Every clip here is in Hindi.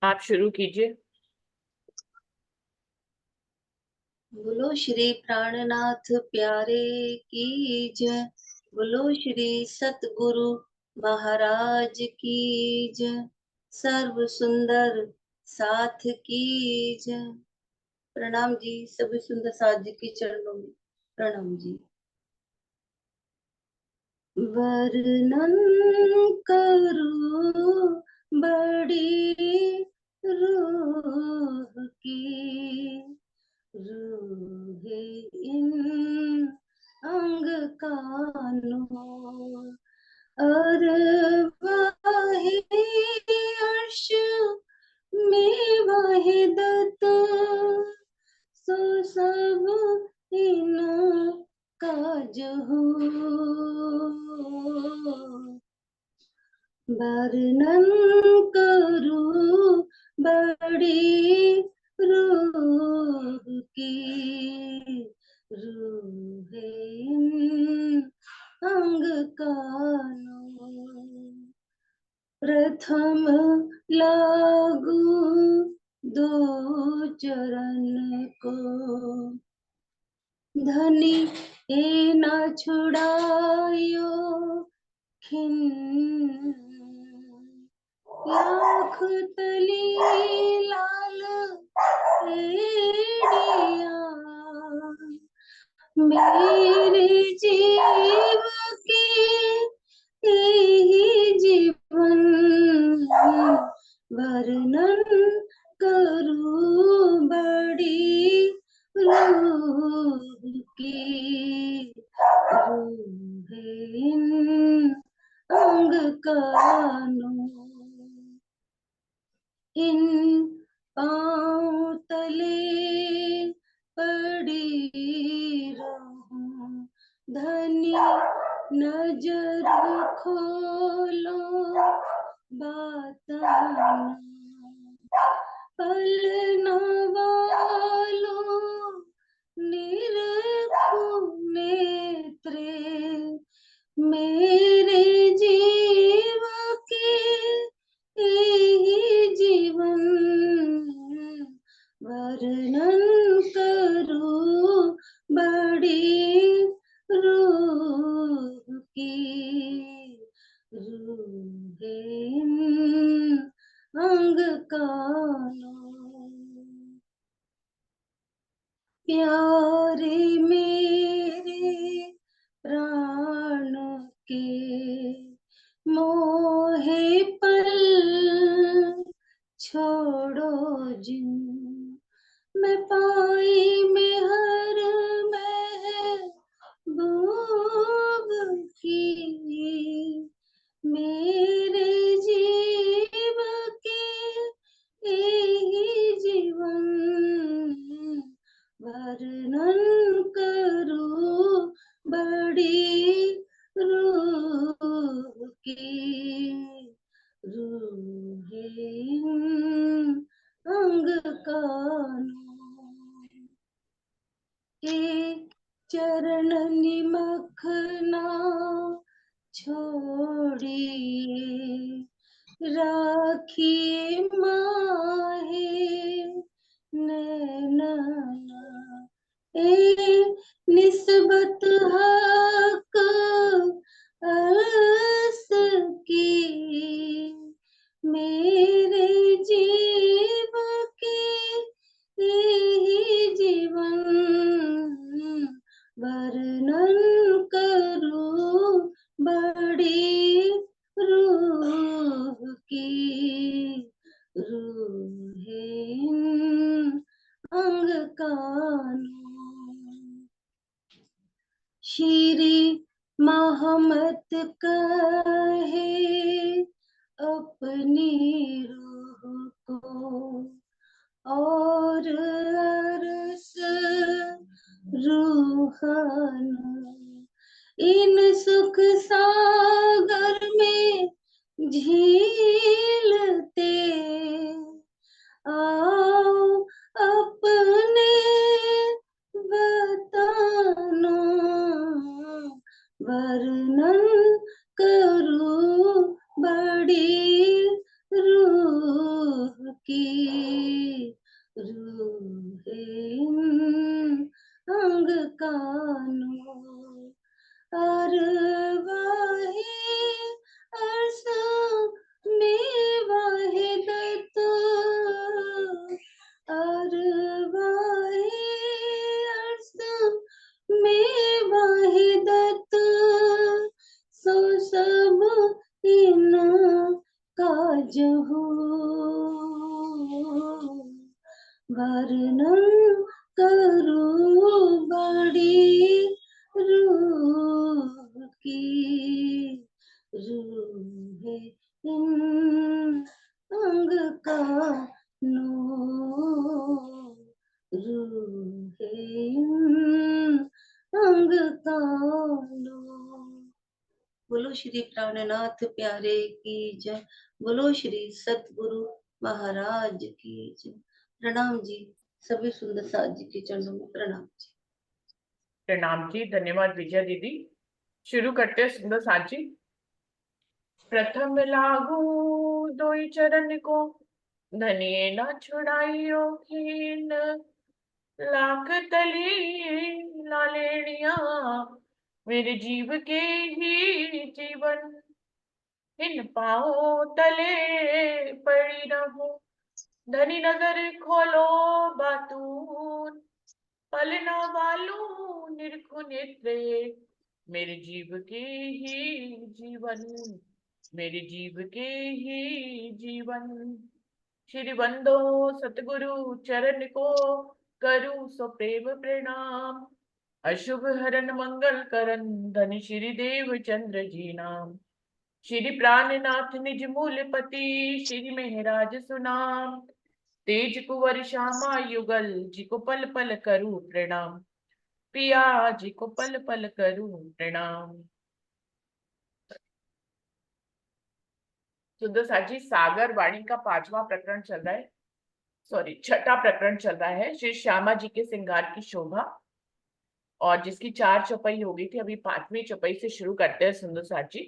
आप शुरू कीजिए। बोलो श्री प्राणनाथ प्यारे की जय। बोलो श्री सतगुरु महाराज की जय। सर्व सुंदर साथ की जय। प्रणाम जी, सभी सुंदर साथ जी के चरणों में प्रणाम जी। वर्णन करो बड़ी रूह की, रूहे इन अंग कानों, और वाहे अर्श में वाहिदत, सो सब इन काज हो। वर्णन करूं बड़ी रूह की, रूहे इन अंग कानों, प्रथम लागू दो चरण को, धनी ए न छुड़ायो खिन, लाख तली लाल एड़िया, मेरे जीव के यही जीवन, वर्णन करूं बड़ी रूह की, रूहे इन अंग कानों, इन पांव तले पड़ी रहूं, धनी नजर खोलो बात पल न वालो, निरखो नेत्रे, मेरे जीव के यही जीवन, वर्णन करूं बड़ी रूह की, रूहे इन अंग कानों, प्यारे मेरे प्राण के मोहे पल छोड़ो जिन, मैं पाई में हर महबूब की, मेरे जीव के यही जीवन, वर्णन करूं बड़ी रूह की, रूहे इन अंग कानों, एक चरण निमखना छोड़िए, राखिए माहे नैना, ए निस्बत हक अर्स की, मेरे जीव के यही जीवन, वर्णन करूं बड़ी रूह की, रूहे इन अंग कानों, श्री महमत कहे अपनी रूह को, और अरस रूहाना, इन सुख सागर में झीलते आओ अपने वतनों, वर्णन करूं बड़ी रूह की रूह इन अंग कानों अरवाहे अरसा में वाहिदत अरवाहे अरसा में वाहिदत सो सब इन काज हो वर्णन करो बड़ी रूह की रूह इन अंग कानों रूह इन अंग कानों। बोलो श्री प्राणनाथ प्यारे की जय। बोलो श्री सतगुरु महाराज की जय। प्रणाम जी। सभी सुंदर साथ जी के चरणों में प्रणाम जी। प्रणाम जी। धन्यवाद विजय दीदी। शुरू करते हैं सुंदर साथ जी। प्रथम लागू दोई चरण को धनिये न छुड़ाइयो कीन लाख तली लालेड़िया मेरे जीव के ही जीवन इन पाओ तले पड़ी रहूं धनी नजर खोलो बातून पलना वालू निरखु नेत्रे मेरे जीव के ही जीवन मेरे जीव के ही जीवन। श्री बंदो सतगुरु चरण को करूं सो प्रेम प्रणाम अशुभ हरन मंगल करन धन श्री देव चंद्र जी नाम श्री प्राणनाथ निज मूल पति श्री मेहराज सुनाम तेज कुंवर श्यामा युगल जी को पल पल करूं प्रणाम पिया जी को पल पल करूं प्रणाम। सुंदर साजी सागर वाणी का 5वां प्रकरण चल रहा है, सॉरी 6ठा प्रकरण चल रहा है श्री श्यामा जी के श्रृंगार की शोभा, और जिसकी 4 चौपाई हो गई थी। अभी 5वीं चौपाई से शुरू करते हैं सुंदर साजी।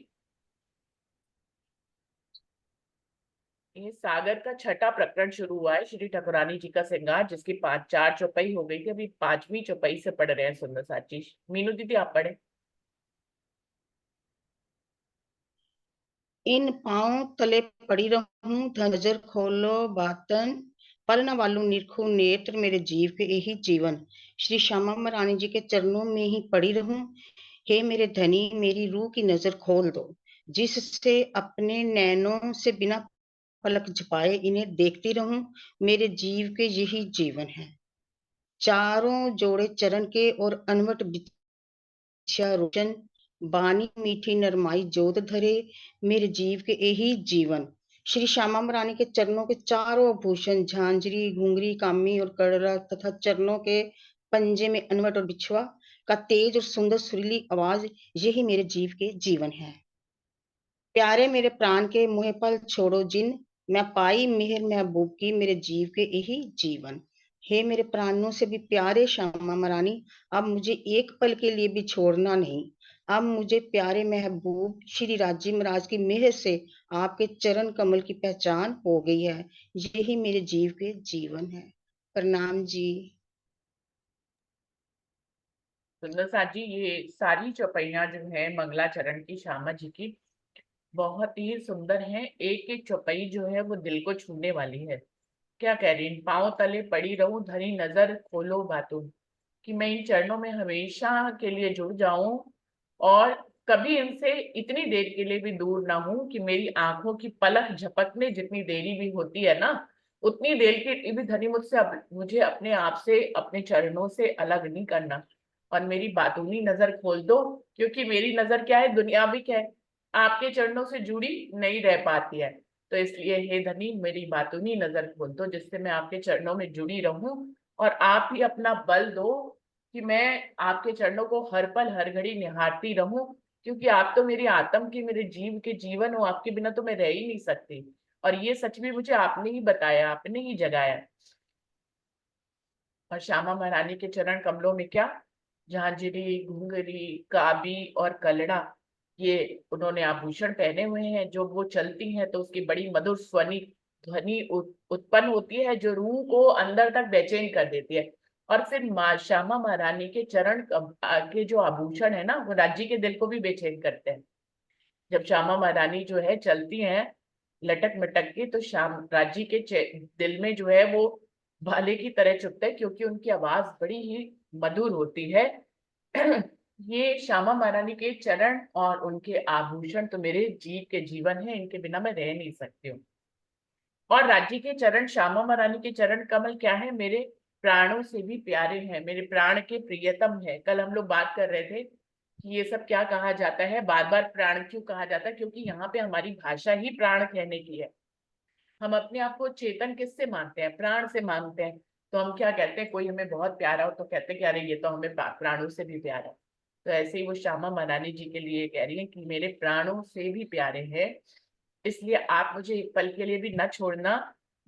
ये सागर का 6ठा प्रकरण शुरू हुआ है श्री ठाकुरानी जी का श्रृंगार, जिसकी 4 चौपाई हो गई थी। अभी 5वीं चौपाई से पढ़ रहे हैं सुंदर साजी। मीनू दीदी आप पढ़े। इन पांव तले पड़ी रहूं नजर खोलो बातन पल न वालू निरखू नेत्र मेरे जीव के यही जीवन श्री श्यामा महारानी जी के चरणों में ही पड़ी रहूं। हे मेरे धनी मेरी रूह की नजर खोल दो जिससे अपने नैनों से बिना पलक झपाए इन्हें देखती रहूं मेरे जीव के यही जीवन है। चारों जोड़े चरण के और अनवट बिछा रोशन बानी मीठी नरमाई जोत धरे मेरे जीव के यही जीवन श्री श्यामा महारानी के चरणों के चारों भूषण झांझरी घुंगरी कामी और कड़रा तथा चरणों के पंजे में अनवट और बिछुआ का तेज और सुंदर सुरीली आवाज यही मेरे जीव के जीवन है। प्यारे मेरे प्राण के मुँह पल छोड़ो जिन मैं पाई मेहर महबूब की मेरे जीव के यही जीवन। हे मेरे प्राणों से भी प्यारे श्यामा महारानी अब मुझे एक पल के लिए भी छोड़ना नहीं। अब मुझे प्यारे महबूब श्री राजी महाराज की मेहर से आपके चरण कमल की पहचान हो गई है। यही मेरे जीव के जीवन है। प्रणाम जी। सुंदर साथ जी, ये सारी चौपाइयां जो है मंगलाचरण की श्यामा जी की बहुत ही सुंदर है। एक एक चौपाई जो है वो दिल को छूने वाली है। क्या कह रही, इन पांव तले पड़ी रहूं धनी नजर खोलो बातों, कि मैं इन चरणों में हमेशा के लिए जुड़ जाऊं और कभी इनसे इतनी देर के लिए भी दूर ना हूं कि मेरी आंखों की पलक झपकने जितनी देरी भी होती है ना, उतनी देर की भी धनी मुझे अपने आप से अपने चरणों से अलग नहीं करना। और मेरी बातूनी नजर खोल दो, क्योंकि मेरी नजर क्या है, दुनियाविक है, आपके चरणों से जुड़ी नहीं रह पाती है। तो इसलिए हे धनी मेरी बातूनी नजर खोल दो जिससे मैं आपके चरणों में जुड़ी रहूं, और आप ही अपना बल दो कि मैं आपके चरणों को हर पल हर घड़ी निहारती रहूं, क्योंकि आप तो मेरी आत्म की मेरे जीव के जीवन हो, आपके बिना तो मैं रह ही नहीं सकती। और ये सच भी मुझे आपने ही बताया, आपने ही जगाया। और श्यामा महारानी के चरण कमलों में क्या झांझरी घुंघरी काबी और कलड़ा, ये उन्होंने आभूषण पहने हुए हैं। जो वो चलती हैं तो उसकी बड़ी मधुर स्वनी ध्वनि उत्पन्न होती है जो रूह को अंदर तक बेचैन कर देती है। और फिर माँ श्यामा महारानी के चरण के जो आभूषण है ना, वो राज्य के दिल को भी बेचैन करते हैं। जब श्यामा महारानी जो है चलती हैं लटक मटक के, तो श्याम राज्य के दिल में जो है वो भाले की तरह चुभता है, क्योंकि उनकी आवाज बड़ी ही मधुर होती है। ये श्यामा महारानी के चरण और उनके आभूषण तो मेरे जीव के जीवन है, इनके बिना मैं रह नहीं सकती हूँ। और राज्य के चरण, श्यामा महारानी के चरण कमल क्या है, मेरे प्राणों से भी प्यारे हैं, मेरे प्राण के प्रियतम है। कल हम लोग बात कर रहे थे कि ये सब क्या कहा जाता है, बार बार प्राण क्यों कहा जाता है, क्योंकि यहाँ पे हमारी भाषा ही प्राण कहने की है। हम अपने आप को चेतन किससे मानते हैं, प्राण से मानते हैं। तो हम क्या कहते हैं, कोई हमें बहुत प्यारा हो तो कहते हैं कि अरे ये तो हमें प्राणों से भी प्यारा है। तो ऐसे ही वो श्यामा महारानी जी के लिए कह रही है कि मेरे प्राणों से भी प्यारे हैं, इसलिए आप मुझे एक पल के लिए भी न छोड़ना।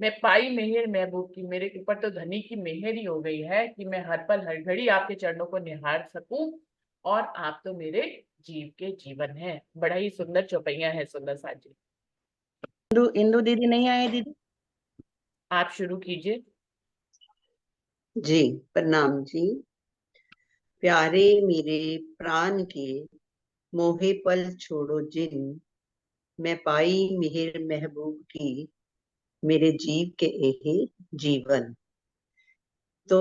मैं पाई मेहर महबूब की, मेरे ऊपर तो धनी की मेहर ही हो गई है कि मैं हर पल हर घड़ी आपके चरणों को निहार सकूं, और आप तो मेरे जीव के जीवन है। बड़ा ही सुंदर चौपैया है सुंदर सा जी। इंदु दीदी नहीं आए दीदी? आप शुरू कीजिए। जी प्रणाम जी। प्यारे मेरे प्राण के मोहे पल छोड़ो जिन, मैं पाई मिहिर महबूब की, मेरे जीव के एहे जीवन। तो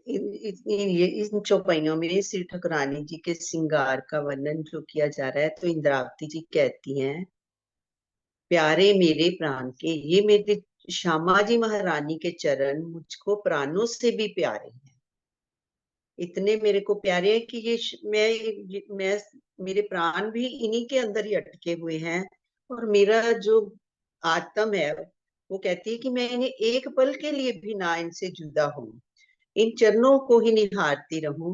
इन चौपाइयों में श्री ठाकुरानी जी के श्रृंगार का वर्णन जो किया जा रहा है, तो इंद्रावती जी कहती हैं, प्यारे मेरे प्राण के, ये मेरे श्यामा जी महारानी के चरण मुझको प्राणों से भी प्यारे हैं। इतने मेरे को प्यारे हैं कि मैं मेरे प्राण भी इन्हीं के अंदर ही अटके हुए हैं। और मेरा जो आत्म है वो कहती है कि मैं इन्हें एक पल के लिए भी ना इनसे जुदा हूं, इन चरणों को ही निहारती रहूं,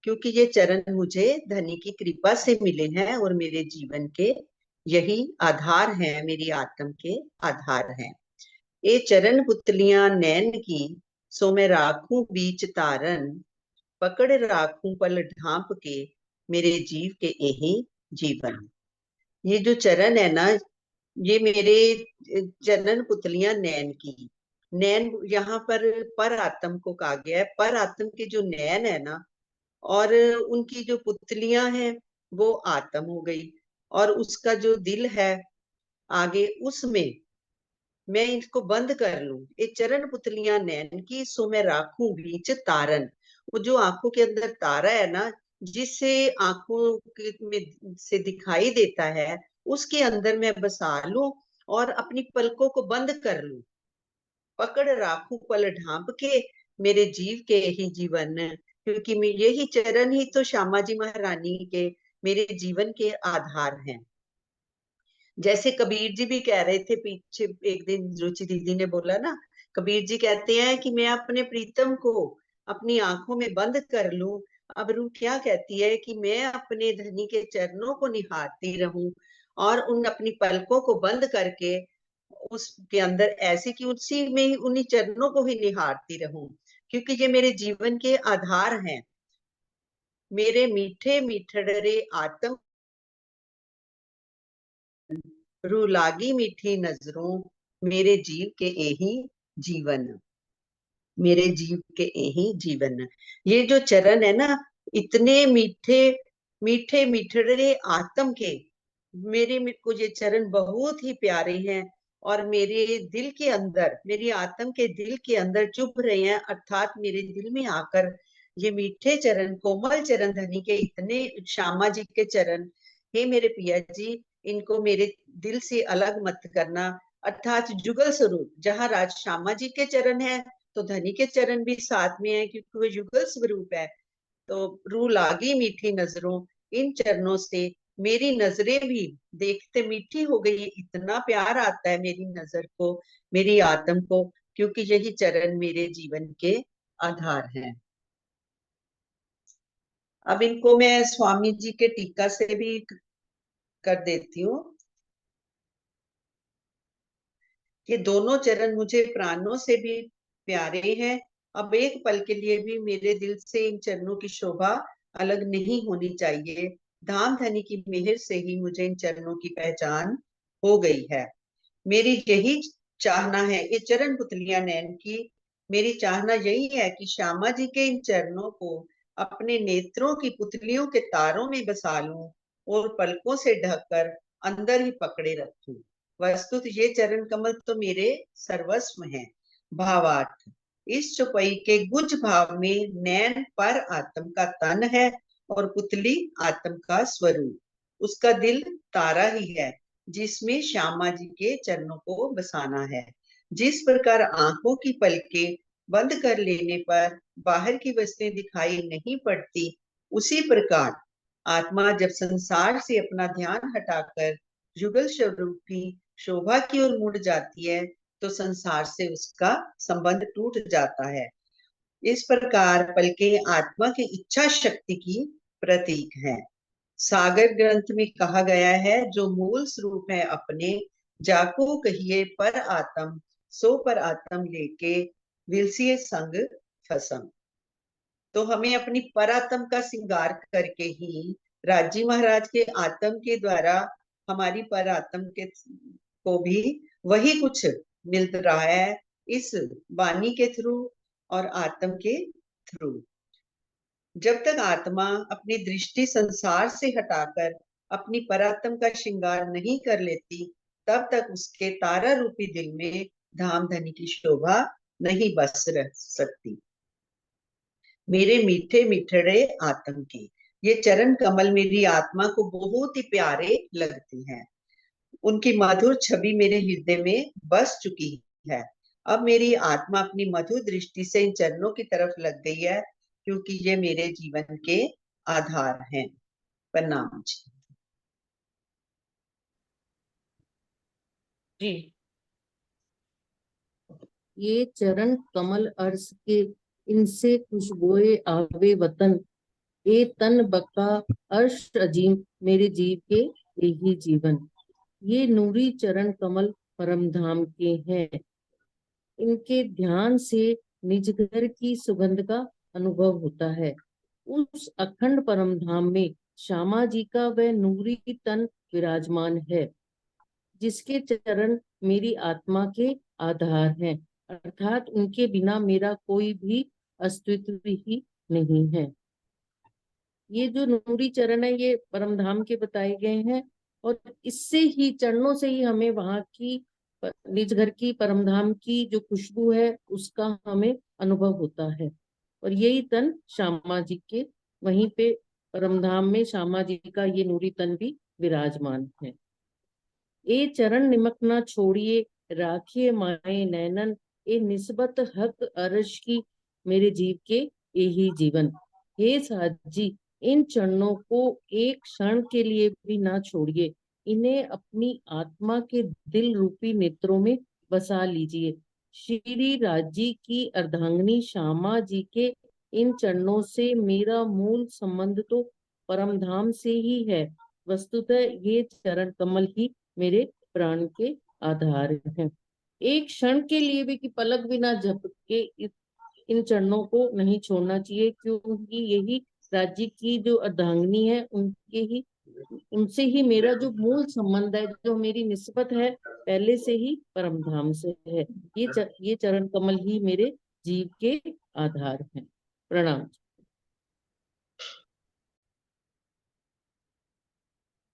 क्योंकि ये चरण मुझे धनी की कृपा से मिले हैं और मेरे जीवन के यही आधार हैं, मेरी आत्म के आधार हैं। ये चरण पुतलियां नैन की, सो मैं राखूं बीच तारन, पकड़ राखूं पल ढांप के, मेरे जीव के यही जीवन। ये जो चरण है ना, ये मेरे चरण पुतलियां नैन की। नैन यहाँ पर आत्म को कहा गया है। पर आत्म के जो नैन है ना, और उनकी जो पुतलियां हैं वो आत्म हो गई, और उसका जो दिल है आगे, उसमें मैं इनको बंद कर लूं। ये चरण पुतलियां नैन की, सो मैं राखूं बीच तारन। वो जो आंखों के अंदर तारा है ना, जिससे में से दिखाई देता है, उसके अंदर मैं बसा लूं और अपनी पलकों को बंद कर लूं। पकड़ राखूं पल ढांप के, मेरे जीव के ही जीवन, क्योंकि यही चरण ही तो श्यामा जी महारानी के मेरे जीवन के आधार हैं। जैसे कबीर जी भी कह रहे थे पीछे, एक दिन रुचि दीदी ने बोला ना, कबीर जी कहते हैं कि मैं अपने प्रीतम को अपनी आंखों में बंद कर लूं। अब रूह क्या कहती है कि मैं अपने धनी के चरणों को निहारती रहूं, और उन अपनी पलकों को बंद करके उसके अंदर ऐसे कि उसी में ही उन्हीं चरणों को ही निहारती रहूं, क्योंकि ये मेरे जीवन के आधार हैं। मेरे मीठे मीठड़े आत्म, रू लागी मीठी नजरों, मेरे जीव के यही जीवन, मेरे जीव के यही जीवन। ये जो चरण है ना, इतने मीठे मीठे मीठड़े आत्म के, मेरे को ये चरण बहुत ही प्यारे हैं, और मेरे दिल के अंदर, मेरी आत्म के दिल के अंदर चुभ रहे हैं, अर्थात मेरे दिल में आकर ये मीठे चरण, कोमल चरण धनी के, इतने श्यामा जी के चरण, हे मेरे पिया जी, इनको मेरे दिल से अलग मत करना। अर्थात जुगल स्वरूप, जहाँ राज श्यामा जी के चरण है, तो धनी के चरण भी साथ में है, क्योंकि वो युगल स्वरूप है। तो रू लागी मीठी नजरों, इन चरणों से मेरी नजरें भी देखते मीठी हो गई। इतना प्यार आता है मेरी नजर को, मेरी आत्म को, क्योंकि यही चरण मेरे जीवन के आधार हैं। अब इनको मैं स्वामी जी के टीका से भी कर देती हूँ। ये दोनों चरण मुझे प्राणों से भी प्यारे हैं। अब एक पल के लिए भी मेरे दिल से इन चरणों की शोभा अलग नहीं होनी चाहिए। धाम धनी की मेहर से ही मुझे इन चरणों की पहचान हो गई है। मेरी यही चाहना है, ये चरण पुतलियां नैन की मेरी चाहना यही है कि श्यामा जी के इन चरणों को अपने नेत्रों की पुतलियों के तारों में बसा लूं और पलकों से ढककर अंदर ही पकड़े रखूं। वस्तुत ये चरण कमल तो मेरे सर्वस्व हैं। भावार्थ, इस चौपाई के गुज भाव में नैन पर आत्म का तन है और पुतली आत्म का स्वरूप। उसका दिल तारा ही है जिसमें श्यामा जी के चरणों को बसाना है। जिस प्रकार आंखों की पलकें बंद कर लेने पर बाहर की वस्तुएं दिखाई नहीं पड़ती, उसी प्रकार आत्मा जब संसार से अपना ध्यान हटाकर युगल स्वरूप की शोभा की ओर मुड़ जाती है तो संसार से उसका संबंध टूट जाता है। इस प्रकार पलकें आत्मा की इच्छा शक्ति की प्रतीक है। सागर ग्रंथ में कहा गया है, जो मूल स्वरूप है अपने, जाको कहिए पर आत्म, सो पर आत्म लेके विलसिए संग फसम। तो हमें अपनी परात्म का श्रृंगार करके ही राजी महाराज के आत्म के द्वारा हमारी परात्म के को भी वही कुछ मिल रहा है इस वाणी के थ्रू और आत्म के थ्रू। जब तक आत्मा अपनी दृष्टि संसार से हटाकर अपनी परात्म का श्रृंगार नहीं कर लेती, तब तक उसके तारा रूपी दिल में धाम धनी की शोभा नहीं बस रह सकती। मेरे मीठे मिठड़े आत्म के ये चरण कमल मेरी आत्मा को बहुत ही प्यारे लगते हैं। उनकी मधुर छवि मेरे हृदय में बस चुकी है। अब मेरी आत्मा अपनी मधुर दृष्टि से इन चरणों की तरफ लग गई है, क्योंकि ये मेरे जीवन के आधार हैं। प्रणाम जी। जी। ये चरण कमल अर्श के, इनसे खुशबोए आवे वतन, ए तन बका अर्श अजीम मेरे जीव के यही जीवन। ये नूरी चरण कमल परम धाम के हैं, इनके ध्यान से निज घर की सुगंध का अनुभव होता है। उस अखंड परम धाम में श्यामा जी का वह नूरी तन विराजमान है, जिसके चरण मेरी आत्मा के आधार हैं, अर्थात उनके बिना मेरा कोई भी अस्तित्व ही नहीं है। ये जो नूरी चरण है ये परम धाम के बताए गए हैं, और इससे ही, चरणों से ही हमें वहां की निज घर की परम धाम की जो खुशबू है उसका हमें अनुभव होता है। और यही तन श्यामा जी के, वहीं पे परम धाम में श्यामा जी का ये नूरी तन भी विराजमान है। ए चरण निमक ना छोड़िए, राखिए माए नैनन, ए निस्बत हक अर्श की मेरे जीव के यही जीवन। हे साध जी, इन चरणों को एक क्षण के लिए भी ना छोड़िए, इन्हें अपनी आत्मा के दिल रूपी नेत्रों में बसा लीजिए। श्री राजी की अर्धांगिनी श्यामा जी के इन चरणों से मेरा मूल संबंध तो परम धाम से ही है। वस्तुतः ये चरण कमल ही मेरे प्राण के आधार हैं। एक क्षण के लिए भी कि पलक भी ना झपके इन चरणों को नहीं छोड़ना चाहिए, क्योंकि यही राज्य की जो अर्धांगिनी है उनसे ही मेरा जो मूल संबंध है, जो मेरी निस्बत है पहले से ही परम धाम से है। ये चरण कमल ही मेरे जीव के आधार हैं। प्रणाम।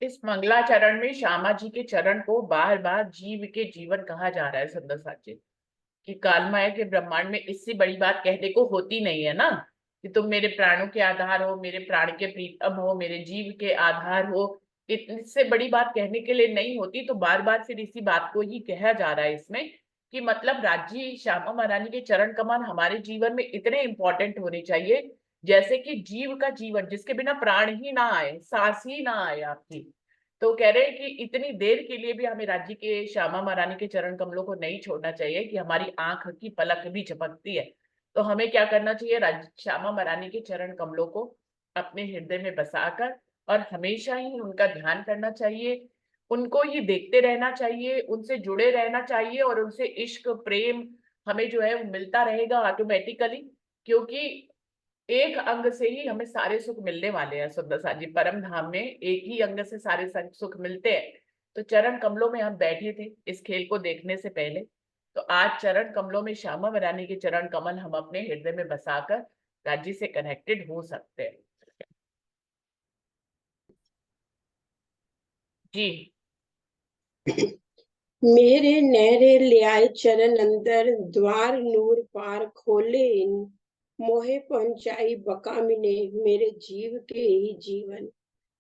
इस मंगलाचरण में श्यामा जी के चरण को बार बार जीव के जीवन कहा जा रहा है सुंदर साथ जी, कि कालमाया के ब्रह्मांड में इससे बड़ी बात कहने को होती नहीं है ना, कि तुम मेरे प्राणों के आधार हो, मेरे प्राण के प्रीतम हो, मेरे जीव के आधार हो। इससे बड़ी बात कहने के लिए नहीं होती, तो बार बार फिर इसी बात को ही कहा जा रहा है इसमें, कि मतलब राज्य श्यामा महारानी के चरण कमल हमारे जीवन में इतने इंपॉर्टेंट होने चाहिए, जैसे कि जीव का जीवन, जिसके बिना प्राण ही ना आए, सांस ही ना आए आपकी। तो कह रहे हैं कि इतनी देर के लिए भी हमें राज्य के श्यामा महारानी के चरण कमलों को नहीं छोड़ना चाहिए, कि हमारी आंख की पलक भी झपकती है। तो हमें क्या करना चाहिए, श्यामा महारानी के चरण कमलों को अपने हृदय में बसाकर और हमेशा ही उनका ध्यान करना चाहिए, उनको ही देखते रहना चाहिए, उनसे जुड़े रहना चाहिए, और उनसे इश्क प्रेम हमें जो है वो मिलता रहेगा ऑटोमेटिकली, क्योंकि एक अंग से ही हमें सारे सुख मिलने वाले हैं। सुंदर साथ जी, परम धाम में एक ही अंग से सारे सुख मिलते हैं। तो चरण कमलों में हम बैठे थे इस खेल को देखने से पहले, तो आज चरण कमलों में श्यामा रानी के चरण कमल हम अपने हृदय में बसाकर राज्य से कनेक्टेड हो सकते हैं। जी। मेरे नहरे ले आए चरण अंदर, द्वार नूर पार खोले इन, मोहे पहुंचाई बका मिने, मेरे जीव के ही जीवन।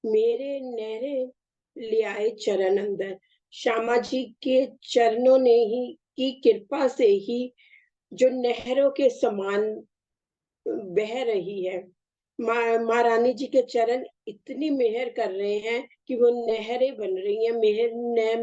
मेरे नहरे ले आए चरण अंदर, श्यामा जी के चरणों ने ही की कृपा से ही जो नहरों के समान बह रही है। माँ रानी जी के चरण इतनी मेहर कर रहे हैं कि वो नहरें बन रही हैं।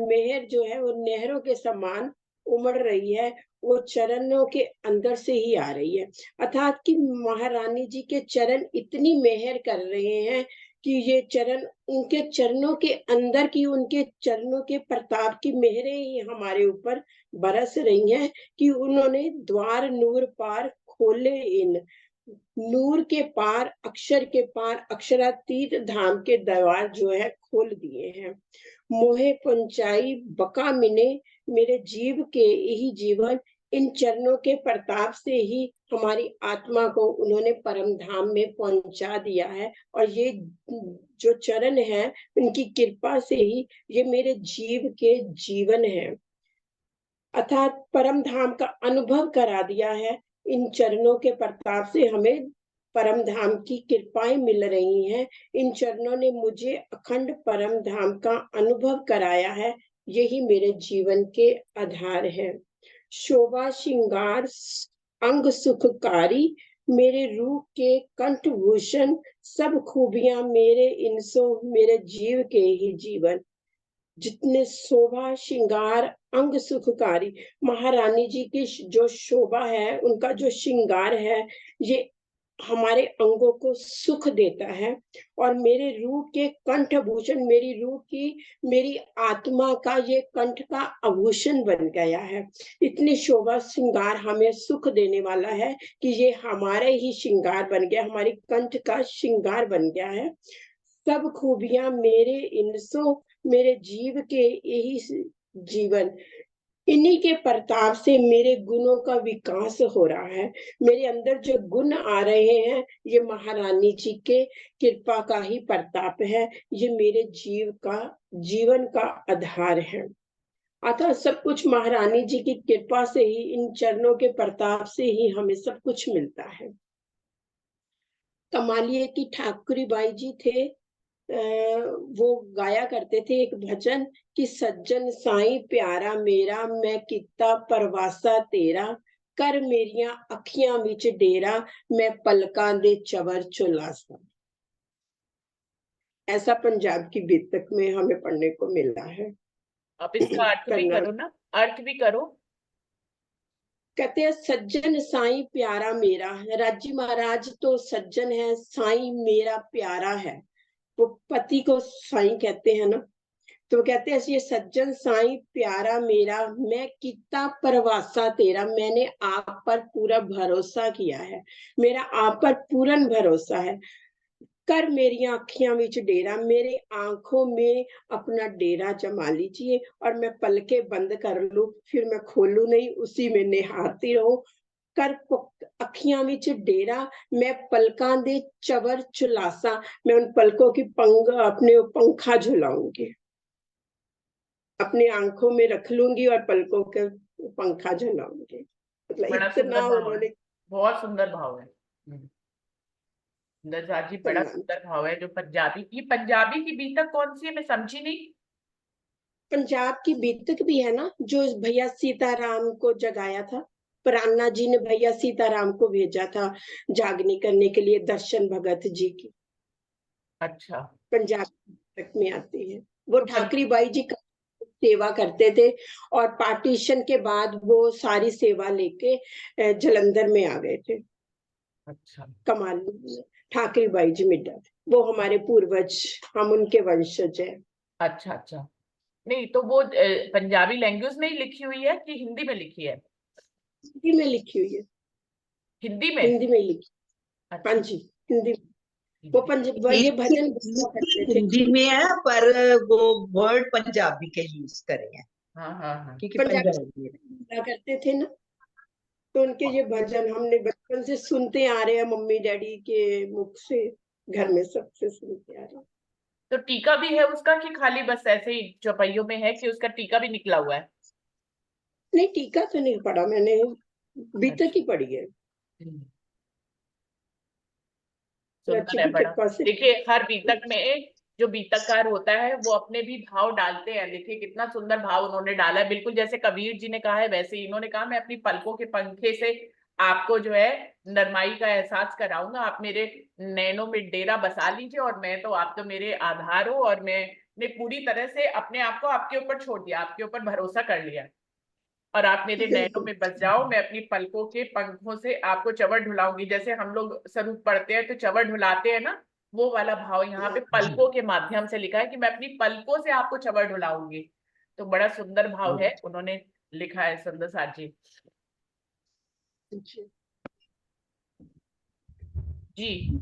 मेहर जो है वो नहरों के समान उमड़ रही है, वो चरणों के अंदर से ही आ रही है। अर्थात कि महारानी जी के चरण इतनी मेहर कर रहे हैं कि ये चरण उनके चरणों के अंदर की, उनके चरणों के प्रताप की मेहरें ही हमारे ऊपर बरस रही हैं कि उन्होंने द्वार नूर पार खोले इन। नूर के पार, अक्षर के पार, अक्षरातीत धाम के द्वार जो है खोल दिए हैं। मोहे पंचाई बका मिने, मेरे जीव के यही जीवन। इन चरणों के प्रताप से ही हमारी आत्मा को उन्होंने परम धाम में पहुंचा दिया है, और ये जो चरण है उनकी कृपा से ही ये मेरे जीव के जीवन है, अर्थात परम धाम का अनुभव करा दिया है। इन चरणों के प्रताप से हमें परम धाम की कृपाएं मिल रही हैं। इन चरणों ने मुझे अखंड परम धाम का अनुभव कराया है, यही मेरे जीवन के आधार है। शोभा श्रृंगार अंग सुखकारी, मेरे रूप के कंठभूषण, सब खूबियां मेरे इनसो, मेरे जीव के ही जीवन। जितने शोभा श्रृंगार अंग सुखकारी, महारानी जी की जो शोभा है, उनका जो श्रृंगार है, ये हमारे अंगों को सुख देता है। और मेरे रूप के कंठभूषण, मेरी रूह की, मेरी आत्मा का ये कंठ का आभूषण बन गया है। इतनी शोभा श्रृंगार हमें सुख देने वाला है कि ये हमारे ही श्रृंगार बन गया, हमारी कंठ का श्रृंगार बन गया है। सब खूबियां मेरे इनसो, मेरे जीव के यही जीवन। इन्हीं के प्रताप से मेरे गुणों का विकास हो रहा है। मेरे अंदर जो गुण आ रहे हैं, ये महारानी जी के कृपा का ही प्रताप है, ये मेरे जीवन का आधार है। अतः सब कुछ महारानी जी की कृपा से ही, इन चरणों के प्रताप से ही हमें सब कुछ मिलता है। कमालिए की ठाकुरी बाई जी थे, वो गाया करते थे एक भजन कि सज्जन साईं प्यारा मेरा, मैं किता परवासा तेरा, कर मेरिया अखियां विच डेरा, मैं पलकां दे चवर चुलासा। ऐसा पंजाब की बीतक में हमें पढ़ने को मिला है। अब इसका अर्थ भी करना करो ना, अर्थ भी करो। कहते हैं सज्जन साईं प्यारा मेरा, राजी महाराज तो सज्जन है, साईं मेरा प्यारा है। वो पति को साईं कहते हैं ना, तो कहते हैं ये सज्जन साईं प्यारा मेरा, मैं कितना परवासा तेरा, मैंने आप पर पूरा भरोसा किया है, मेरा आप पर पूर्ण भरोसा है। कर मेरी आंखियां विच डेरा, मेरे आंखों में अपना डेरा जमा लीजिए, और मैं पलके बंद कर लूं, फिर मैं खोलू नहीं, उसी में निहारती रहूं। कर अखियां विच डेरा, मैं पलकां दे चवर चुलासा, मैं उन पलकों की अपने पंखा झुलाऊंगी, अपनी आंखों में रख लूंगी और पलकों के पंखा झुलाऊंगी। मतलब बड़ा इतना सुंदर भाव है, उन्होंने बहुत सुंदर भाव है। नजर जी, बड़ा प्रणाम। सुंदर भाव है। जो पंजाबी, ये पंजाबी की बीतक कौन सी है, मैं समझी नहीं। पंजाब की बीतक भी है ना, जो भैया सीताराम को जगाया था, प्राणा जी ने भैया सीताराम को भेजा था जागने करने के लिए, दर्शन भगत जी की अच्छा। पंजाब की बीतक में आती है। वो तो ठाकरी बाई जी का सेवा करते थे, और पार्टीशन के बाद वो सारी सेवा लेके जलंधर में आ गए थे। अच्छा, कमाल ठाकरी बाई जी मिड्डा, वो हमारे पूर्वज, हम उनके वंशज हैं। अच्छा, अच्छा। नहीं तो वो पंजाबी लैंग्वेज में ही लिखी हुई है कि हिंदी में लिखी है? हिंदी में लिखी हुई है, हिंदी में। हिंदी में लिखी। हाँ अच्छा। जी, हिंदी। वो ये भजन गाया करते थे। हिंदी में है, पर वो वर्ड पंजाबी के यूज करे हैं। हाँ हाँ हाँ। क्योंकि पंजाबी पंजाबी है। बोला करते थे ना, तो उनके ये भजन हमने बचपन से सुनते आ रहे हैं, मम्मी डैडी के मुख से, घर में सबसे सुनते आ रहे हैं। तो टीका भी है उसका कि खाली बस ऐसे ही चौपाइयों में है, कि उसका टीका भी निकला हुआ है? नहीं, टीका तो नहीं पढ़ा मैंने, बीतक अच्छा। ही पढ़ी है, हम्म, लच्छी सुंदर है की बड़ा। कृपा से। देखिए हर बीतक में जो बीतककार होता है वो अपने भी भाव डालते हैं। देखिए कितना सुंदर भाव उन्होंने डाला है, बिल्कुल जैसे कबीर जी ने कहा है वैसे ही इन्होंने कहा, मैं अपनी पलकों के पंखे से आपको जो है नरमाई का एहसास कराऊंगा, आप मेरे नैनों में डेरा बसा लीजिए, और मैं तो, आप तो मेरे आधार हो, और मैंने पूरी तरह से अपने आप को आपके ऊपर छोड़ दिया, आपके ऊपर भरोसा कर लिया, और आप मेरे नैनों बिल्कुल। में बस जाओ, मैं अपनी पलकों के पंखों से आपको चवर ढुलाऊंगी। जैसे हम लोग स्वरूप पढ़ते हैं तो चवर ढुलाते हैं ना, वो वाला भाव यहाँ पे जी पलकों के माध्यम से लिखा है कि मैं अपनी पलकों से आपको चवर ढुलाऊंगी। तो बड़ा सुंदर भाव है, उन्होंने लिखा है सुंदर साथ जी। जी। जी।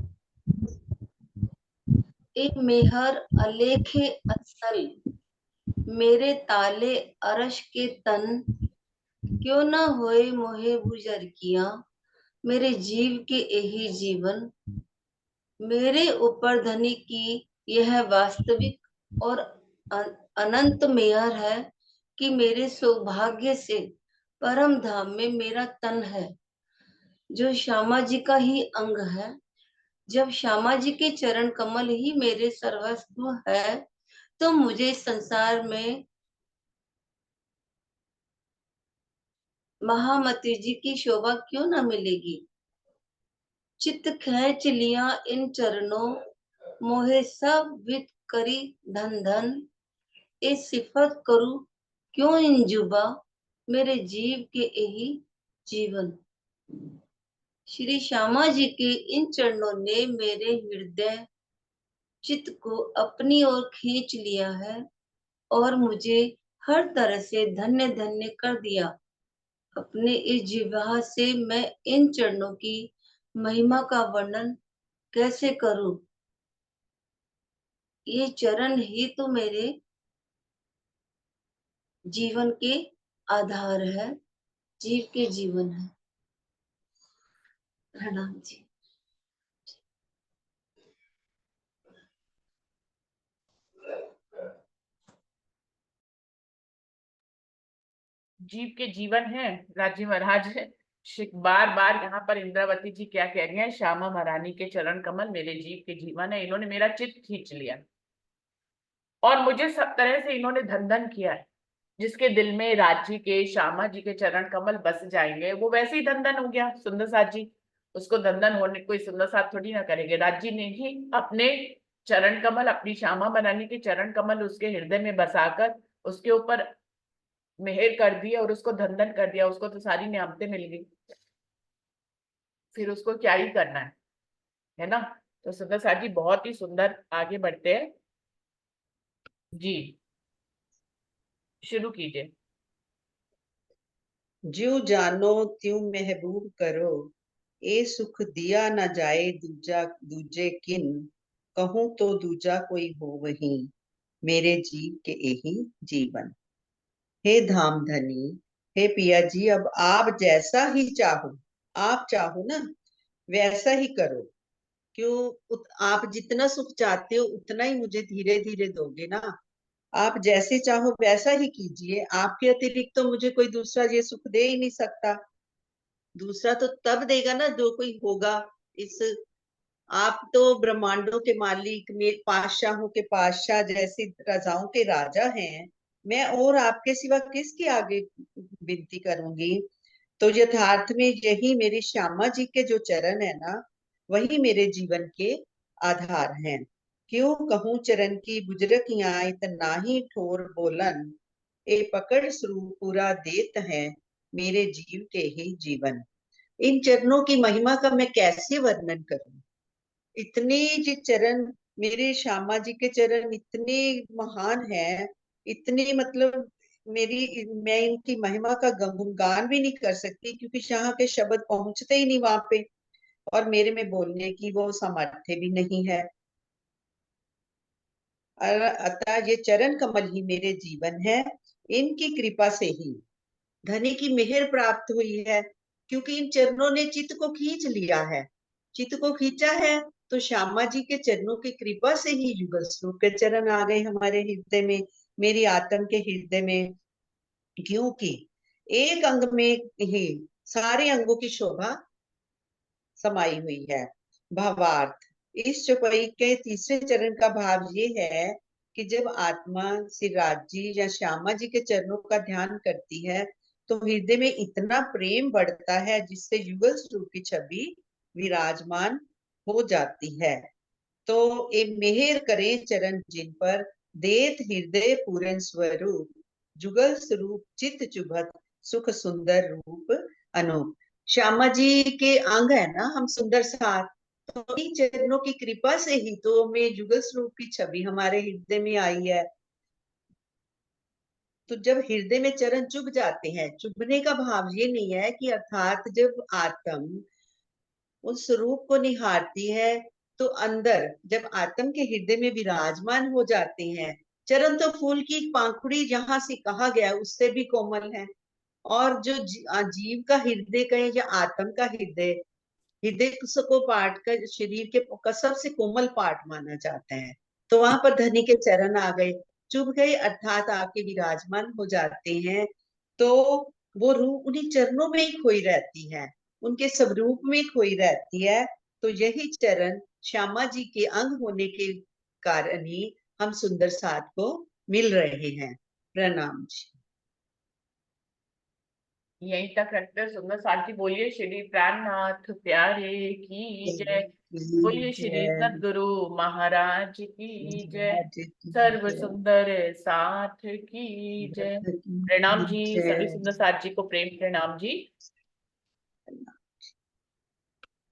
ए मेहर अलेखे असल, मेरे ताले अरश के तन, क्यों न होए मोहे बुजर किया, मेरे जीव के यही जीवन। मेरे ऊपर धनी की यह वास्तविक और अनंत मेहर है कि मेरे सौभाग्य से परम धाम में मेरा तन है, जो श्यामा जी का ही अंग है। जब श्यामा जी के चरण कमल ही मेरे सर्वस्व है, तो मुझे इस संसार में महामती जी की शोभा क्यों न मिलेगी। चित्त खींच लिया इन चरणों, मोहे सब विद करी धन धन, ए सिफत करूं क्यों इन जुबा, मेरे जीव के यही जीवन। श्री श्यामा जी के इन चरणों ने मेरे हृदय चित्त को अपनी ओर खींच लिया है, और मुझे हर तरह से धन्य धन्य कर दिया। अपने इस जिह्वा से मैं इन चरणों की महिमा का वर्णन कैसे करूं। ये चरण ही तो मेरे जीवन के आधार है, जीव के जीवन है। प्रणाम जी। जीव के जीवन है राजी महाराज। बार बार यहाँ पर इंद्रावती जी क्या कह रही हैं, श्यामा महारानी के चरण कमल मेरे जीव के जीवन है, इन्होंने मेरा चित्त खींच लिया, और मुझे सब तरह से इन्होंने धन धन किया है। जिसके दिल में राजी के श्यामा जी के चरण कमल बस जाएंगे वो वैसे ही धन धन हो गया सुंदर साथ जी। उसको धन धन होने कोई सुंदर साथ थोड़ी ना करेंगे, राजी ने ही अपने चरण कमल, अपनी श्यामा बनानी के चरण कमल उसके हृदय में बसाकर उसके ऊपर मेहर कर दी और उसको धन धन कर दिया। उसको तो सारी नियामतें मिल गई, फिर उसको क्या ही करना है ना। तो सुंदर साथ जी बहुत ही सुंदर, आगे बढ़ते हैं जी, शुरू कीजिए। ज्यों जानो त्यों महबूब करो, ए सुख दिया न जाए दूजा दूजे किन, कहूं तो दूजा कोई हो वही, मेरे जीव के यही जीवन। हे धाम धनी, हे पिया जी, अब आप जैसा ही चाहो, आप चाहो ना वैसा ही करो। क्यों आप जितना सुख चाहते हो उतना ही मुझे धीरे धीरे दोगे ना। आप जैसे चाहो वैसा ही कीजिए, आपके अतिरिक्त तो मुझे कोई दूसरा ये सुख दे ही नहीं सकता। दूसरा तो तब देगा ना जो कोई होगा इस, आप तो ब्रह्मांडों के मालिक, मेरे पातशाहों के पातशाह, जैसे राजाओं के राजा हैं। मैं और आपके सिवा किसके आगे विनती करूंगी। तो यथार्थ में यही मेरी श्यामा जी के जो चरण है ना, वही मेरे जीवन के आधार हैं। क्यों कहूं चरण की बुजरकियां इतना ही ठोर बोलन, ए पकड़ स्वरूप पूरा देत है मेरे जीव के ही जीवन। इन चरणों की महिमा का मैं कैसे वर्णन करूं। इतने जी चरण, मेरे श्यामा जी के चरण इतने महान हैं, इतने मतलब मेरी, मैं इनकी महिमा का गुणगान भी नहीं कर सकती, क्योंकि यहाँ के शब्द पहुंचते ही नहीं वहां पे, और मेरे में बोलने की वो सामर्थ्य भी नहीं है। अतः ये चरण कमल ही मेरे जीवन है, इनकी कृपा से ही धनी की मेहर प्राप्त हुई है, क्योंकि इन चरणों ने चित्त को खींच लिया है। चित्त को खींचा है तो श्यामा जी के चरणों की कृपा से ही युगल स्वरूप के चरण आ गए हमारे हृदय में, मेरी आत्म के हृदय में। क्योंकि एक अंग में ही सारे अंगों की शोभा समाई हुई है। भावार्थ, इस चौपाई के तीसरे चरण का भाव ये है कि जब आत्मा सिराज जी या श्यामा जी के चरणों का ध्यान करती है तो हृदय में इतना प्रेम बढ़ता है जिससे युगल स्वरूप की छवि विराजमान हो जाती है। तो ए मेहर करें चरण जिन पर, देत हृदय पूरन स्वरूप, जुगल स्वरूप चित चुभत सुख सुंदर रूप अनूप। श्यामा जी के अंग है ना हम सुंदर साथ, तो इन चरणों की कृपा से ही तो हमें जुगल स्वरूप की छवि हमारे हृदय में आई है। तो जब हृदय में चरण चुभ जाते हैं, चुभने का भाव ये नहीं है कि अर्थात जब आत्म उस स्वरूप को निहारती है तो अंदर जब आत्म के हृदय में विराजमान हो जाते हैं, चरण तो फूल की पाखुड़ी जहां से कहा गया उससे भी कोमल है। और जो जीव का हृदय कहे या आत्म का हृदय, हृदय को पार्ट का शरीर के सबसे कोमल पार्ट माना जाता है। तो वहां पर धनी के चरण आ गए, चुभ गए अर्थात आके विराजमान हो जाते हैं। तो वो रूह उन्हीं चरणों में ही खोई रहती है, उनके स्वरूप में खोई रहती है। तो यही चरण श्यामा जी के अंग होने के कारण ही हम सुंदर साथ को मिल रहे हैं। प्रणाम जी। यहीं तक रखते हैं। सुंदर साथी बोलिए श्री प्राणनाथ प्यारे की जय। बोलिए श्री जय सद्गुरु महाराज की जय। महाराज की सर्व जय। सुंदर साथ की जय। प्रणाम जी, सभी सुंदर साथ जी को प्रेम प्रणाम जी।